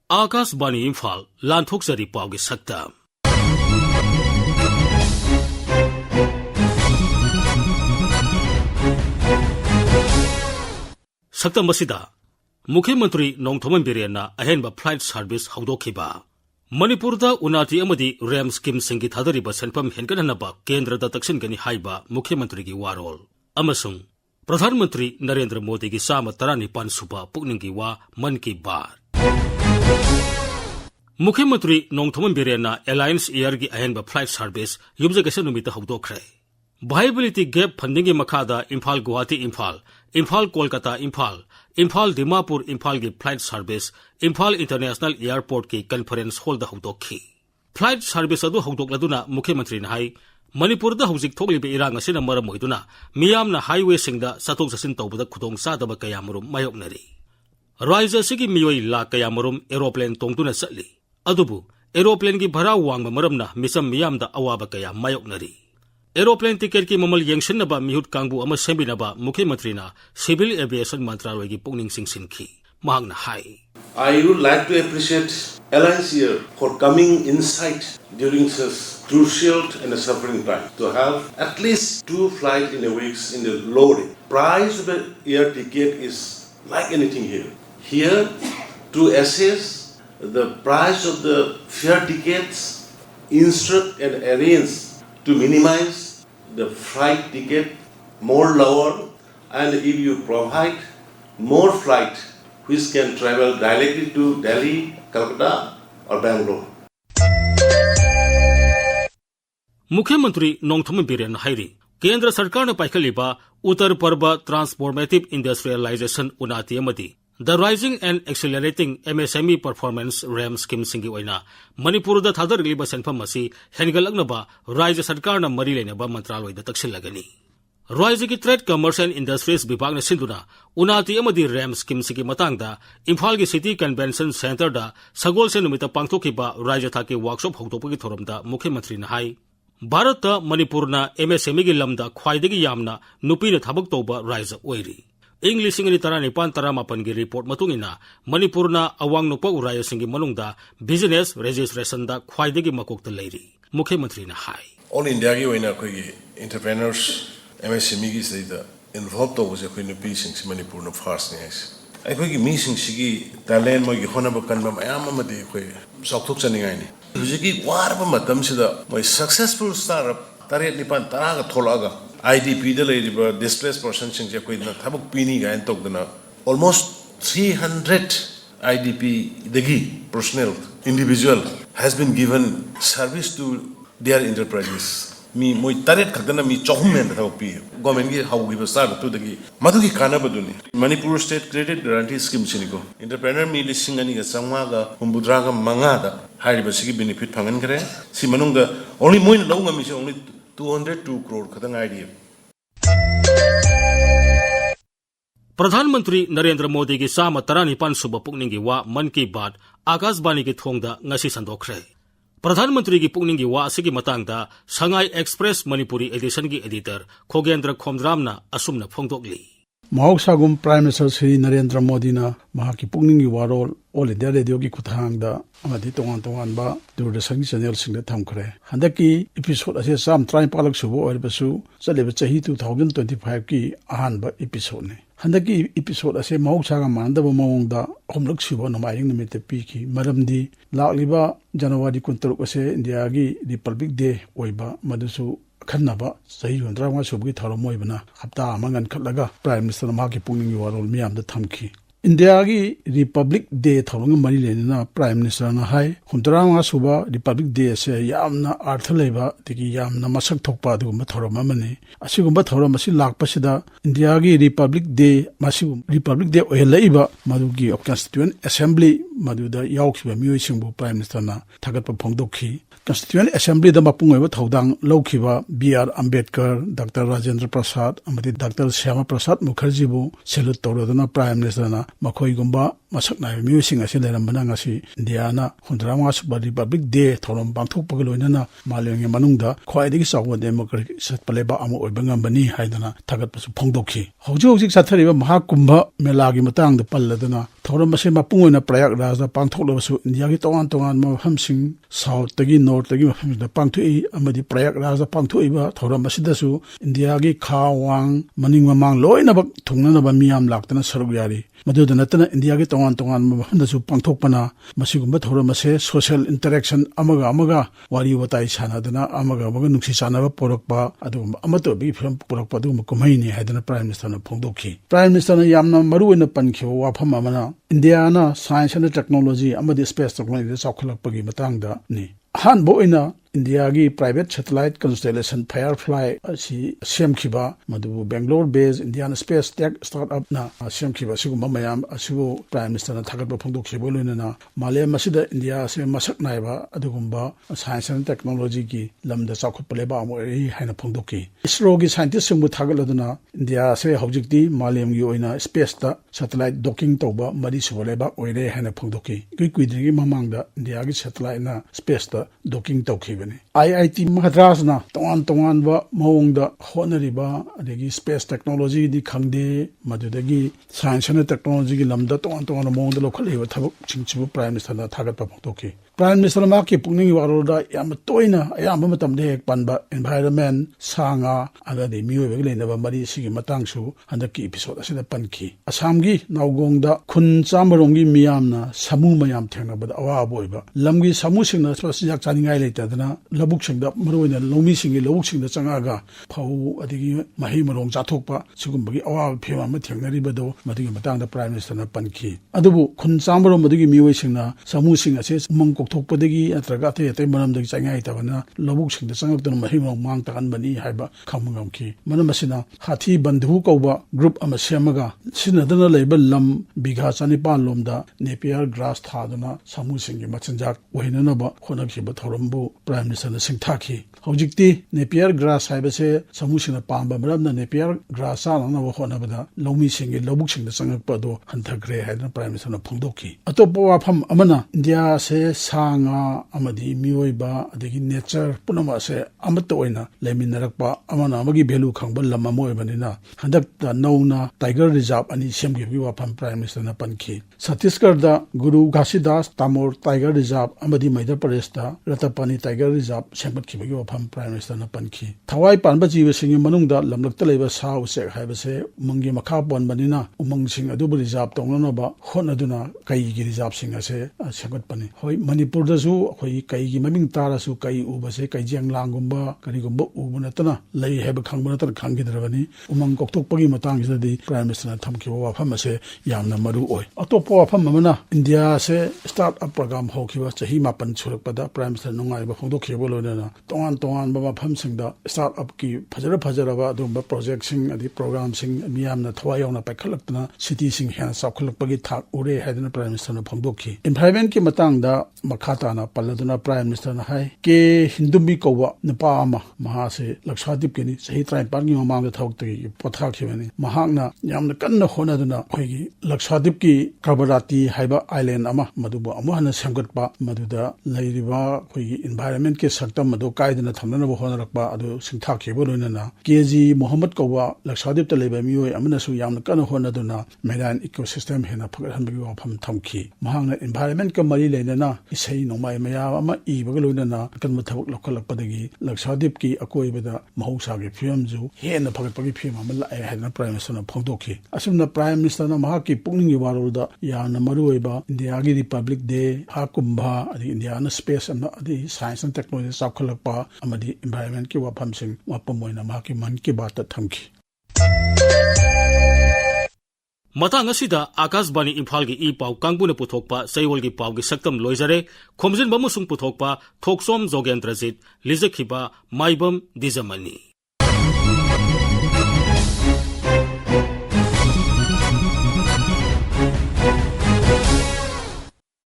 Akashbani Imphal lan Thokchari Paugi Sakta Sakta Masida Mukhyamantri Nongthoman Birena ahenba flight service haudokiba Manipurda unati amadi RAM scheme singi thadariba senpam henkananaba kendrada taksingani haiba Mukhyamantri gi warol amasung Pradhan Mantri Narendra Modi gi sama 19 suba pukningi wa man ki baat Mukhyamantri Nongthoman Birena Alliance Air gi ahenba flight service yumjagasa numita haudokhre Viability gap funding makada Imphal Guwahati Imphal Kolkata Imphal Dimapur Imphal gi flight service Imphal International Airport ki conference hall da hudokhi flight service adu hudokladuna Mukhyamantri na hai Manipur da hujik thoklibe irang asina maram moiduna miyamna highway singda satok sasin tawbada khudong sadaba kayamarum mayoknari Raija sigi miyoi la kayamarum aeroplane tongtuna satli adubu aeroplane gi bhara wangma maramna misam miyamda awaba kaya mayoknari Aeroplane ticket ki mamal yengshinaba mihut kangbu ama sembinaba Mukhyamantri na Civil Aviation Mantralay gi pungning singsinki mahangna hai I would like to appreciate Alliance here for coming inside during such crucial and suffering time to have at least 2 flights in a week in the low rate. Price of the air ticket is like anything here. Here to assess the price of the fare tickets, instruct and arrange to minimize the flight ticket more lower, and if you provide more flight which can travel directly to Delhi, Calcutta or Bangalore. Mukhyamantri Nongthoman Birena hairi Kendra Sarkar na paikhaliba Uttar Parba Transformative Industrialization unati amadi The Rising and Accelerating MSME Performance RAM Scheme singi oina Manipur da thadarliba senpham asi hengalaknaba Raija Sarkar na mari lenaba mantraloi da taksilagani Raija ki Trade Commerce and Industries Bibhag na sinduna unati amadi RAM Scheme singi matangda Imphal gi City Convention Center da sagol se numita pangthokiba Raija thaki workshop hokdopagi thoramda Mukhyamantri na hai Bharata Manipur na MSME gi lamda khwaidagi yamna nupi na thabak toba Raija oiri English ingani tarani pan taramapan gi report matungina Manipur na awang nupa uraya singi manungda business registration da khwaidagi makokta leiri Mukhyamantri na hai All India gi oina koi entrepreneurs MSME gi saida involved to was koi nupi sing Manipur no first ne ai koi gi mi sing sigi talent mo gi honaba kanba mayam amadi koi sakthok chaningai ni hujigi warba matam sida moi successful startup taret nipan taraga tholaga IDP the lady displaced person sing je koi na thabuk pini ga en tokdana almost 300 IDP degi personnel individual has been given service to their enterprises mi moi taret khadana mi chohum men thabuk pi government gi how give start to degi madu gi kana baduni Manipur state credit guarantee scheme siniko entrepreneur mi lising ani ga sangma ga humbudra ga manga da hariba sigi benefit phangan kare si manung da only moi lo ngami si only 202 crore khadang idea Pradhan Mantri Narendra Modi gi sama 19 suba pukningi wa man ki baat Akashbani gi thongda ngasi sandokhre Pradhan Mantri gi pukningi wa asigi matangda Shanghai Express Manipuri edition gi editor Khogendra Khomdramna asumna phongdokli Mahoksagum Prime Minister Sri Narendra Modi na mahaki pukningi warol All India Radio gi kuthangda amadi tongan ba Doordarshan channel singda thamkhre handaki episode ase sam try palak subo oibasu chaleba chahi 2025 ki ahanba episode ne handaki episode ase mahoksaga mandaba mawongda homlak subo namaying nimite piki maramdi lakliba January 23 ase India gi Republic Day oiba madusu khanaba sahi yondra wa subgi tharamoibana hapta amangan khatlaga Prime Minister mahaki pukningi warol miyamda thamki India gi Republic Day thawang mari lenina Prime Minister na hai huntaranga suba Republic Day se yamna artha leba tiki yamna masak thokpa du ma thorama mani asigumba thorama si lakpasida India gi Republic Day masigum Republic Day ohelaiba madugi of Constituent Assembly maduda yaukhiba mioi singbu Prime Minister na thagatpa phongdokhi Constituent Assembly da mapungaiba thodang lokhiba BR Ambedkar Dr Rajendra Prasad amadi Dr Shyama Prasad Mukherjee bu salute tawrodana Prime Minister na makhoi gumba masak na music ase lerambana ngasi Indiana hundrama suba Republic Day thorom bangthok pagaloina na malenge manungda khwaidagi sawa democratic satpaleba amu oibanga bani haidana thagat pasu phongdokhi hojik sathariba mahakumbha melagi matang da palladana थौरम असे मपुंग ओइना प्रयागराज दा पांगथोकलबसु India की तोंगान तोंगान मफमसिंग south तगी north तगी मफमदा पांगथोई अमदि Prayagraj दा पांगथोइबा थौरम असिदसु India की खा वांग मनिंग ममांग लोइनबक थुंगननबा मियाम लाक्तना सरुक यारी मदुदा नतना India की तोंगान तोंगान मफमदसु पांगथोकपना मसिगुम्बा थौरम असे सोशल इंटरेक्शन अमगा वारी वताई सानादना अमगा नुक्सी चानबा पोरकपा अदुगुम्बा अमतोबी फिल्म पोरकपा अदुगुम्बा कुमैनी हाइदना प्राइम मिनिस्टर ना फोंदोखी प्राइम मिनिस्टर ना यामना मरुओइना पनखिबा वाफम अमना इंडिया ना साइंस एंड टेक्नोलॉजी अमदि स्पेस टेक्नोलॉजी चौखलपगी मतंगदा नि अहानबो ओइना इंडिया की प्राइवेट सैटेलाइट कंस्टेलेशन फायरफ्लाई असी सेमखिबा मदुबु Bangalore base Indian space tech startup ना सेमखिबा सिगुम्बा मयाम असिबु प्राइम मिनिस्टर ना थागतबा फोंदोखिबो लोइनना मालेम मसिदा इंडिया से मसक नायबा अदुगुम्बा साइंस एंड टेक्नोलॉजी की लमदा चौखटपलेबा अमोरी हाइना फोंदोखि इसरो की साइंटिस्ट सिंगबु थागलदना इंडिया से हौजिकती मालेम की ओइना स्पेस ता सैटेलाइट डॉकिंग तौबा मरी सुबलेबा ओइरे हाइना फोंदोखि कुइद्रिगी ममांगदा इंडिया की सैटेलाइट ना स्पेस ता docking तौखिबनि IIT Madras na tongan ba mawongda honariba adegi space technology di khangde madudagi science and technology gi lamda tongan mawongda lokhaliba thabuk chingchibu prime minister na thagat pa phoktoki prime minister ma ki pungning waroda yam toina ayam matam de panba environment sanga aga de miwe be lena ba mari sigi matangsu handaki episode asida panki assam gi nawgongda khun chamarong gi miyamna samu mayam thengna ba awa boiba lamgi samu singna yak chaningai leitadana labuk singda maroina lomi singi lobuk singda changaga phau adigi mahi marong chathokpa sigumbagi awa phema ma thengnari bado madigi matangda prime minister na panki adubu khun chamaro madigi miwe singna samu sing ase mong kokthokpadagi atraga te manamdagi changai tabana lobuk singda changaktana mahi marong mang takan bani haiba khamngamki manamasina hathi bandhu kauba group ama semaga sinadana leiba lam bigha chanipan lomda napier grass thadana samu singi machanjak ohinana ba khonakhiba thorambu prime minister na singthaki hojikti napier grass haibase samu singna pamba maramna napier grass na wa khonabada lomi singi lobuk singda changakpa do hanthagre haidana prime minister na phongdokhi atopo wafam amana india se sanga amadi miyoiba adigi nature punama se amato oina leminarakpa amana amagi value khangba lama moibanina handak ta nauna tiger reserve ani semgi bi wafam prime minister na pankhi Chhattisgarh da Guru Ghasidas Tamor tiger reserve amadi Madhya Pradesh da Ratapani tiger reserve sembatkibagi wafam prime minister na pankhi thawai panba jiwa singi manungda lamlakta leiba sa usek haibase umangi makha ponbanina umang sing adu reserve tongnana ba honaduna kai gi reserve sing ase segatpani hoi Manipur da su hoi kai gi maming tara su kai ubase kai janglang gumba kari gumba ubuna tana lei heba khangbana tan khanggidrabani umang koktokpagi matang sidadi prime minister na thamki wafam ase yamna maru oi atopo wafam amana India se start up program hokiba chahi mapan churakpada prime minister nungai ba phongdokhibo loina tongan ba pham singda start up ki phajara ba dumba project sing adi program sing miyamna thawai yawna paikhalakna city sing han saukhalakpagi thak ure haidana prime minister na phongdokhi environment ki matangda makhata na paladuna prime minister na hai ke hindumbi kowa napa ama maha se lakshadip ke ni sahi trai parngi mamang thawk te pothakhiwani mahakna yamna kanna honaduna khoigi lakshadip ki Kabarati haiba island ama madubu amuhana semgatpa maduda leiriba khoigi environment ke sakta madu kaidana thamnana bo honarakpa adu singthakhibo loinana keji Muhammad kowa lakshadip ta leiba mioi amana su yamna kana honaduna medan ecosystem hena phagathanbagi wafam thamki mahangna environment ka mari leinana isei nomai maya ama ibaga loinana kanma thabak lokhalakpadagi lakshadip ki akoibada mahausa ge phiamju hena phagatpagi phiam ama la haidana prime minister na phongdokhi asumna prime minister na mahaki pungningi warolda yana maruiba India gi Republic Day ha kumbha adi India na space adi science and technology sakhalakpa amadi environment ki wafam sing wapamoina mahaki man ki bata thamki matang asida Akashbani Imphal gi e pau kangbuna puthokpa saiwal gi pau gi saktam loizare khomjin bamusung puthokpa Thokchom Jogendrajit Lizakhiba Maibam Dwijamani